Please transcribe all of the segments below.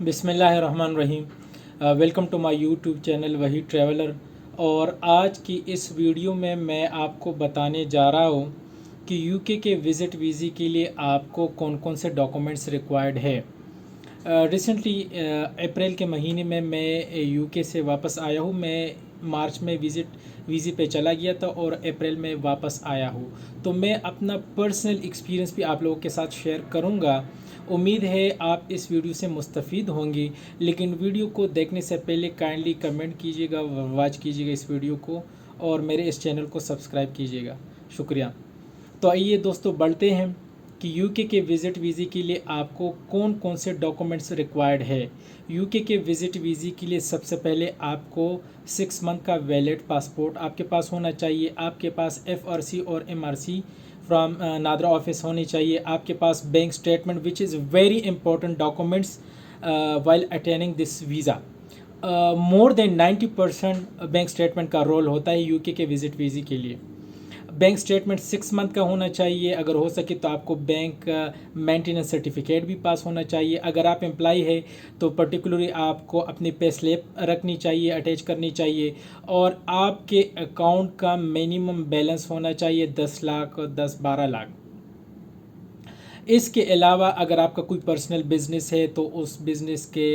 बिस्मिल्लाहिर्रहमानिर्रहीम। Welcome to my YouTube channel वही traveller. और आज की इस वीडियो में मैं आपको बताने जा रहा हूँ कि यूके के विज़िट वीज़े के लिए आपको कौन कौन से डॉक्यूमेंट्स रिक्वायर्ड है। रिसेंटली अप्रैल के महीने में मैं यूके से वापस आया हूँ। मैं मार्च में विज़िट वीज़े पे चला गया था और अप्रैल में वापस आया हूँ। तो मैं अपना पर्सनल एक्सपीरियंस भी आप लोगों के साथ शेयर करूँगा। उम्मीद है आप इस वीडियो से मुस्तफ़ीद होंगे, लेकिन वीडियो को देखने से पहले काइंडली कमेंट कीजिएगा, वॉच कीजिएगा इस वीडियो को और मेरे इस चैनल को सब्सक्राइब कीजिएगा। शुक्रिया। तो आइए दोस्तों बढ़ते हैं कि यूके के विज़िट वीज़े के लिए आपको कौन कौन से डॉक्यूमेंट्स रिक्वायर्ड है। यूके के विज़िट वीज़े के लिए सबसे पहले आपको 6 मंथ का वैलिड पासपोर्ट आपके पास होना चाहिए। आपके पास एफआरसी और एमआरसी फ्रॉम नादरा ऑफिस होनी चाहिए। आपके पास bank statement which is very important documents while attaining this visa. More than 90% bank statement का रोल होता है यूके के विज़िट वीज़े के लिए। बैंक स्टेटमेंट 6 मंथ का होना चाहिए। अगर हो सके तो आपको बैंक मेंटेनेंस सर्टिफिकेट भी पास होना चाहिए। अगर आप एम्प्लॉय है तो पर्टिकुलरली आपको अपनी पे स्लिप रखनी चाहिए, अटैच करनी चाहिए। और आपके अकाउंट का मिनिमम बैलेंस होना चाहिए 10 लाख और 10-12 लाख। इसके अलावा अगर आपका कोई पर्सनल बिजनेस है तो उस बिज़नेस के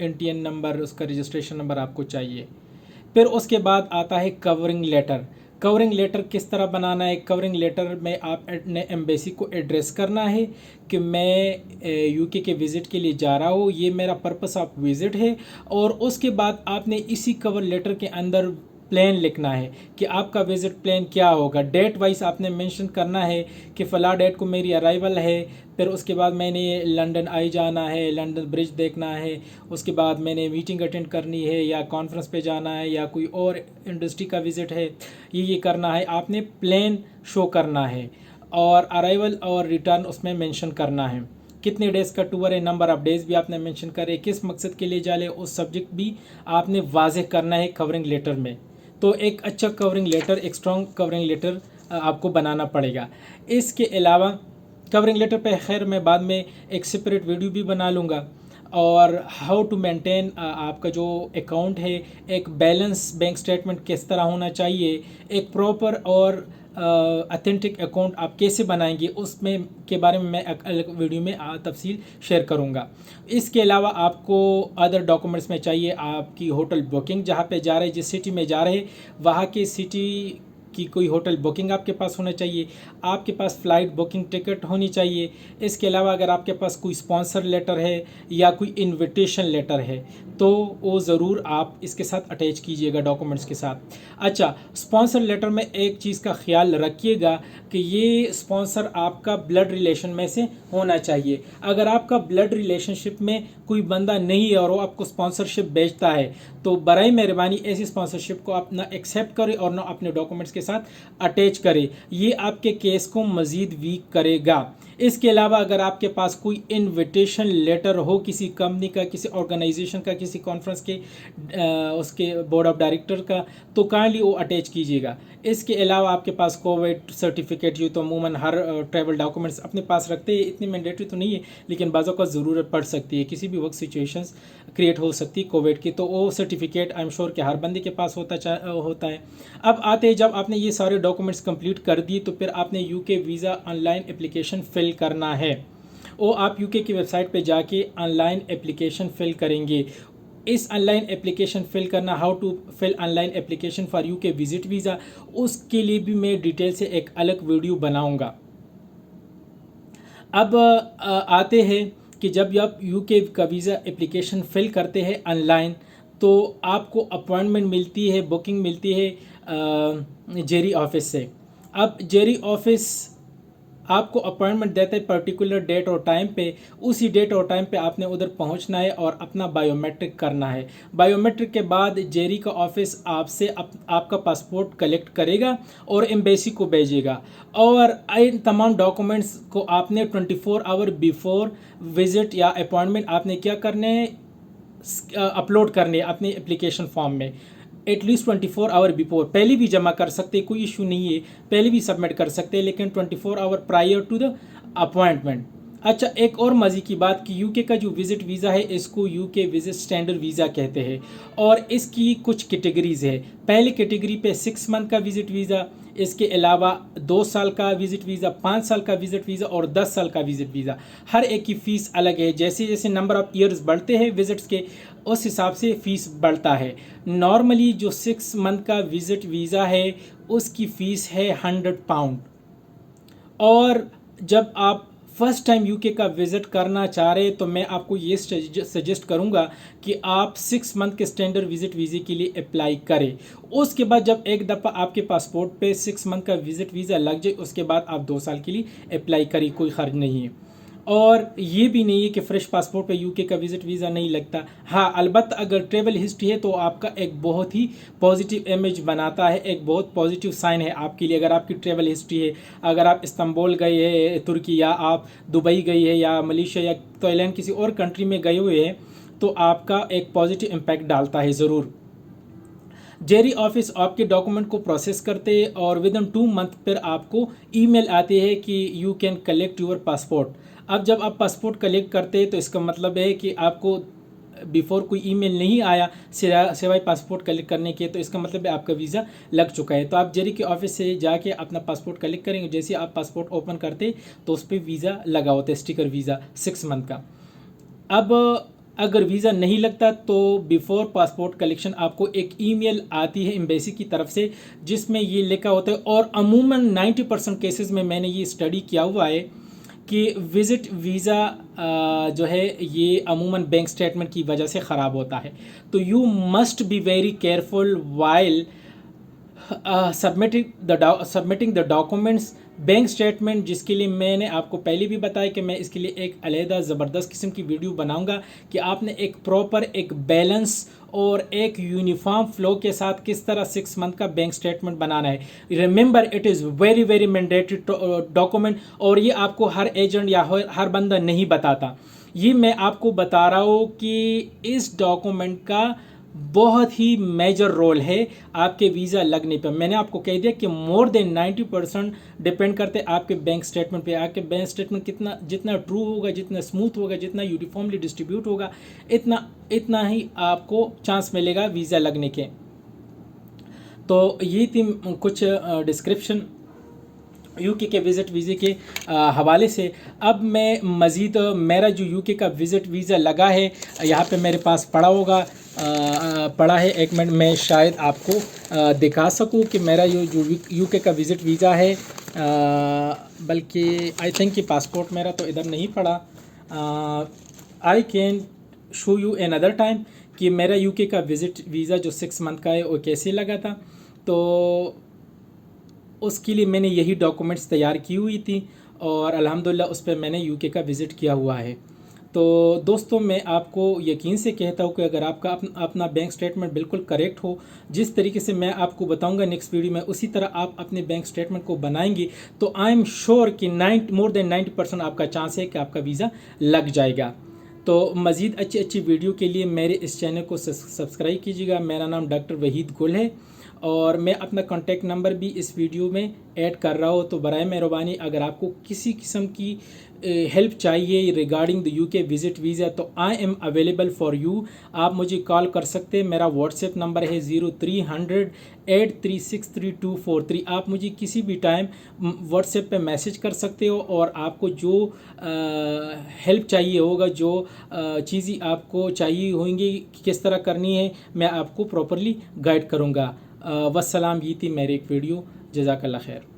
एनटीएन नंबर, उसका रजिस्ट्रेशन नंबर आपको चाहिए। फिर उसके बाद आता है कवरिंग लेटर। कवरिंग लेटर किस तरह बनाना है? कवरिंग लेटर में आपने एम्बेसी को एड्रेस करना है कि मैं यूके के विज़िट के लिए जा रहा हूँ, ये मेरा पर्पस ऑफ विज़िट है। और उसके बाद आपने इसी कवर लेटर के अंदर प्लान लिखना है कि आपका विज़िट प्लान क्या होगा। डेट वाइज आपने मेंशन करना है कि फ़ला डेट को मेरी अराइवल है, फिर उसके बाद मैंने लंदन आई जाना है, लंदन ब्रिज देखना है, उसके बाद मैंने मीटिंग अटेंड करनी है या कॉन्फ्रेंस पे जाना है या कोई और इंडस्ट्री का विज़िट है, ये करना है। आपने प्लान शो करना है और अराइवल और रिटर्न उसमें मेंशन करना है। कितने डेज़ का टूर है, नंबर ऑफ़ डेज़ भी आपने मेंशन करे, किस मकसद के लिए जा रहे उस सब्जेक्ट भी आपने वाज़ेह करना है कवरिंग लेटर में। तो एक अच्छा कवरिंग लेटर, एक स्ट्रॉन्ग कवरिंग लेटर आपको बनाना पड़ेगा। इसके अलावा कवरिंग लेटर पे खैर मैं बाद में एक सेपरेट वीडियो भी बना लूँगा। और हाउ टू मेंटेन आपका जो अकाउंट है, एक बैलेंस बैंक स्टेटमेंट किस तरह होना चाहिए, एक प्रॉपर और अथेंटिक अकाउंट आप कैसे बनाएंगे, उसमें के बारे में मैं अलग वीडियो में तफसील शेयर करूंगा। इसके अलावा आपको अदर डॉक्यूमेंट्स में चाहिए आपकी होटल बुकिंग, जहां पे जा रहे, जिस सिटी में जा रहे वहां की सिटी की कोई होटल बुकिंग आपके पास होना चाहिए। आपके पास फ़्लाइट बुकिंग टिकट होनी चाहिए। इसके अलावा अगर आपके पास कोई स्पॉन्सर लेटर है या कोई इनविटेशन लेटर है तो वो ज़रूर आप इसके साथ अटैच कीजिएगा डॉक्यूमेंट्स के साथ। अच्छा, स्पॉन्सर लेटर में एक चीज़ का ख्याल रखिएगा कि ये स्पॉन्सर आपका ब्लड रिलेशन में से होना चाहिए। अगर आपका ब्लड रिलेशनशिप में कोई बंदा नहीं है और वो आपको स्पॉन्सरशिप बेचता है तो बराए मेहरबानी ऐसी स्पॉन्सरशिप को आप ना एक्सेप्ट करें और ना अपने डॉक्यूमेंट्स के साथ अटैच करें। ये आपके केस को मज़ीद वीक करेगा। इसके अलावा अगर आपके पास कोई इनविटेशन लेटर हो किसी कंपनी का, किसी ऑर्गेनाइजेशन का, किसी कॉन्फ्रेंस के उसके बोर्ड ऑफ डायरेक्टर का, तो काइंडली वो अटैच कीजिएगा। इसके अलावा आपके पास कोविड सर्टिफिकेट, ये तो अमूमन हर ट्रैवल डॉक्यूमेंट्स अपने पास रखते हैं, इतनी मैंडेटरी तो नहीं है लेकिन बाज़ों का ज़रूरत पड़ सकती है, किसी भी वक्त सिचुएशंस क्रिएट हो सकती है कोविड की, तो वो सर्टिफिकेट आई एम श्योर कि हर बंदे के पास होता है। अब आते हैं, जब आपने ये सारे डॉक्यूमेंट्स कंप्लीट कर दिए तो फिर आपने UK visa online application fill करना है। वो आप यूके की वेबसाइट पे जाके ऑनलाइन एप्लीकेशन फ़िल करेंगे। इस ऑनलाइन एप्लीकेशन फ़िल करना, how to fill online application for UK visit visa, उसके लिए भी मैं डिटेल से एक अलग वीडियो बनाऊंगा। अब आते हैं कि जब आप यूके का वीज़ा एप्लीकेशन फ़िल करते हैं ऑनलाइन तो आपको अपॉइंटमेंट मिलती है, बुकिंग मिलती है जेरी ऑफिस से। अब जेरी ऑफिस आपको अपॉइंटमेंट देते हैं पर्टिकुलर डेट और टाइम पे। उसी डेट और टाइम पे आपने उधर पहुंचना है और अपना बायोमेट्रिक करना है। बायोमेट्रिक के बाद जेरी का ऑफिस आपसे आपका पासपोर्ट कलेक्ट करेगा और एम्बेसी को भेजेगा। और इन तमाम डॉक्यूमेंट्स को आपने 24 आवर बिफोर विजिट या अपॉइंटमेंट आपने क्या करने हैं, अपलोड करने अपने एप्लीकेशन फॉर्म में। एटलीस्ट 24 आवर बिफोर, पहले भी जमा कर सकते, कोई इशू नहीं है, पहले भी सबमिट कर सकते हैं, लेकिन 24 hour prior to the appointment अच्छा, एक और मज़े की बात कि यूके का जो विज़िट वीज़ा है इसको यूके विज़िट स्टैंडर्ड वीज़ा कहते हैं और इसकी कुछ कैटेगरीज़ है। पहली कैटेगरी पे 6 मंथ का विज़िट वीज़ा, इसके अलावा 2 साल का विज़िट वीज़ा, 5 साल का विज़िट वीज़ा और 10 साल का विज़िट वीज़ा। हर एक की फ़ीस अलग है। जैसे जैसे नंबर ऑफ़ ईयर्स बढ़ते हैं विज़िट्स के, उस हिसाब से फ़ीस बढ़ता है। नॉर्मली जो 6 मंथ का विज़िट वीज़ा है उसकी फ़ीस है £100। और जब आप फर्स्ट टाइम यूके का विज़िट करना चाह रहे हैं तो मैं आपको ये सजेस्ट करूंगा कि आप 6 मंथ के स्टैंडर्ड विज़िट वीज़े के लिए अप्लाई करें। उसके बाद जब एक दफ़ा आपके पासपोर्ट पे 6 मंथ का विज़िट वीज़ा लग जाए उसके बाद आप 2 साल के लिए अप्लाई करें, कोई ख़र्च नहीं है। और ये भी नहीं है कि फ़्रेश पासपोर्ट पे यूके का विज़िट वीज़ा नहीं लगता। हाँ, अलबत्ता अगर ट्रैवल हिस्ट्री है तो आपका एक बहुत ही पॉजिटिव इमेज बनाता है, एक बहुत पॉजिटिव साइन है आपके लिए। अगर आपकी ट्रैवल हिस्ट्री है, अगर आप इस्तांबुल गए हैं तुर्की, या आप दुबई गई है, या मलेशिया या थाईलैंड किसी और कंट्री में गए हुए हैं, तो आपका एक पॉजिटिव इम्पैक्ट डालता है ज़रूर। जेरी ऑफिस आपके डॉक्यूमेंट को प्रोसेस करते हैं और विद इन 2 मंथ पर आपको ईमेल आती है कि you can collect your passport. अब जब आप पासपोर्ट कलेक्ट करते हैं तो इसका मतलब है कि आपको बिफोर कोई ईमेल नहीं आया सिवाय पासपोर्ट कलेक्ट करने के, तो इसका मतलब है आपका वीज़ा लग चुका है। तो आप जेरी के ऑफिस से जाके अपना पासपोर्ट कलेक्ट करेंगे। जैसे आप पासपोर्ट ओपन करते तो उस पर वीज़ा लगा होता है, स्टिकर वीज़ा 6 मंथ का। अब अगर वीज़ा नहीं लगता तो बिफोर पासपोर्ट कलेक्शन आपको एक ईमेल आती है एम्बेसी की तरफ से जिसमें ये लिखा होता है, और अमूमन 90% केसेस में मैंने ये स्टडी किया हुआ है कि विज़िट वीज़ा जो है ये अमूमन बैंक स्टेटमेंट की वजह से ख़राब होता है। तो you must be very careful while submitting the documents. Bank statement जिसके लिए मैंने आपको पहले भी बताया कि मैं इसके लिए एक अलहदा ज़बरदस्त किस्म की वीडियो बनाऊंगा कि आपने एक प्रॉपर, एक बैलेंस और एक यूनिफॉर्म फ्लो के साथ किस तरह 6 मंथ का बैंक स्टेटमेंट बनाना है। Remember, it is very very mandatory document, और ये आपको हर एजेंट या हर बंदा नहीं बताता। ये मैं आपको बता रहा हूँ कि इस डॉक्यूमेंट का बहुत ही मेजर रोल है आपके वीज़ा लगने पर। मैंने आपको कह दिया कि मोर देन 90% डिपेंड करते हैं आपके बैंक स्टेटमेंट पे। आपके बैंक स्टेटमेंट कितना, जितना ट्रू होगा, जितना स्मूथ होगा, जितना यूनिफॉर्मली डिस्ट्रीब्यूट होगा, इतना ही आपको चांस मिलेगा वीज़ा लगने के। तो ये थी कुछ डिस्क्रिप्शन यूके के विज़िट वीज़े के हवाले से। अब मैं मज़ीद मेरा जो यूके का विज़िट वीज़ा लगा है यहाँ पे मेरे पास पड़ा है। एक मिनट मैं शायद आपको दिखा सकूँ कि मेरा जो यूके का विज़िट वीज़ा है, बल्कि आई थिंक कि पासपोर्ट मेरा तो इधर नहीं पड़ा। I can show you another time कि मेरा यूके का विज़िट वीज़ा जो 6 मंथ का है वो कैसे लगा था। तो उसके लिए मैंने यही डॉक्यूमेंट्स तैयार की हुई थी और अल्हम्दुलिल्लाह उस पर मैंने यूके का विज़िट किया हुआ है। तो दोस्तों, मैं आपको यकीन से कहता हूँ कि अगर आपका अपना बैंक स्टेटमेंट बिल्कुल करेक्ट हो, जिस तरीके से मैं आपको बताऊंगा नेक्स्ट वीडियो में, उसी तरह आप अपने बैंक स्टेटमेंट को बनाएंगे तो आई एम श्योर कि मोर देन 90% आपका चांस है कि आपका वीज़ा लग जाएगा। तो मज़ीद अच्छी अच्छी वीडियो के लिए मेरे इस चैनल को सब्सक्राइब कीजिएगा। मेरा नाम डॉक्टर वहीद गुल है और मैं अपना कॉन्टैक्ट नंबर भी इस वीडियो में ऐड कर रहा हूँ। तो बराए मेहरबानी अगर आपको किसी किस्म की हेल्प चाहिए regarding the UK visit visa तो I am available for you. आप मुझे कॉल कर सकते हैं। मेरा व्हाट्सएप नंबर है 0300 8363243। आप मुझे किसी भी टाइम व्हाट्सएप पे मैसेज कर सकते हो और आपको जो हेल्प चाहिए होगा, जो चीज़ें आपको चाहिए होंगी किस तरह करनी है, मैं आपको प्रॉपरली गाइड करूँगा। वस्सलाम, ये थी मेरी एक वीडियो। जज़ाकल्लाह खैर।